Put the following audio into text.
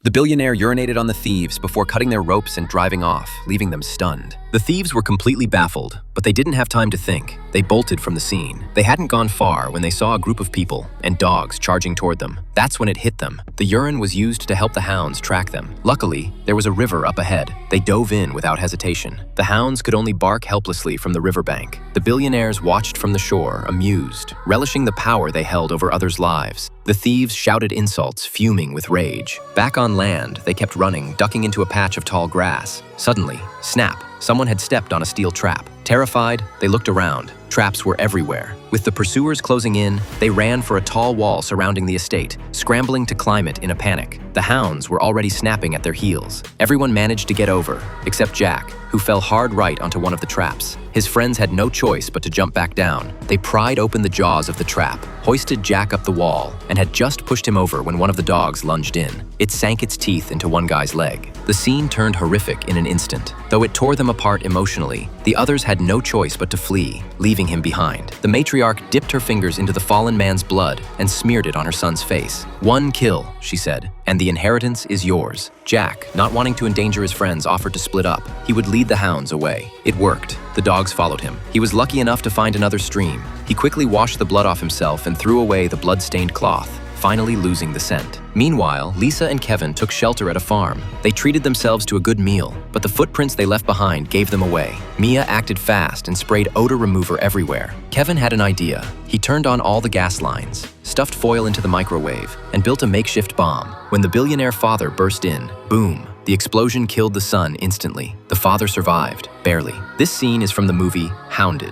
The billionaire urinated on the thieves before cutting their ropes and driving off, leaving them stunned. The thieves were completely baffled, but they didn't have time to think. They bolted from the scene. They hadn't gone far when they saw a group of people and dogs charging toward them. That's when it hit them. The urine was used to help the hounds track them. Luckily, there was a river up ahead. They dove in without hesitation. The hounds could only bark helplessly from the riverbank. The billionaires watched from the shore, amused, relishing the power they held over others' lives. The thieves shouted insults, fuming with rage. Back on land, they kept running, ducking into a patch of tall grass. Suddenly, snap! Someone had stepped on a steel trap. Terrified, they looked around. Traps were everywhere. With the pursuers closing in, they ran for a tall wall surrounding the estate, scrambling to climb it in a panic. The hounds were already snapping at their heels. Everyone managed to get over, except Jack, who fell hard right onto one of the traps. His friends had no choice but to jump back down. They pried open the jaws of the trap, hoisted Jack up the wall, and had just pushed him over when one of the dogs lunged in. It sank its teeth into one guy's leg. The scene turned horrific in an instant. Though it tore them apart emotionally, the others had no choice but to flee, leaving him behind. The matriarch dipped her fingers into the fallen man's blood and smeared it on her son's face. "One kill," she said, "and the inheritance is yours." Jack, not wanting to endanger his friends, offered to split up. He would lead the hounds away. It worked. The dogs followed him. He was lucky enough to find another stream. He quickly washed the blood off himself and threw away the blood-stained cloth, finally losing the scent. Meanwhile, Lisa and Kevin took shelter at a farm. They treated themselves to a good meal, but the footprints they left behind gave them away. Mia acted fast and sprayed odor remover everywhere. Kevin had an idea. He turned on all the gas lines, stuffed foil into the microwave, and built a makeshift bomb. When the billionaire father burst in, boom! The explosion killed the son instantly. The father survived, barely. This scene is from the movie Hounded.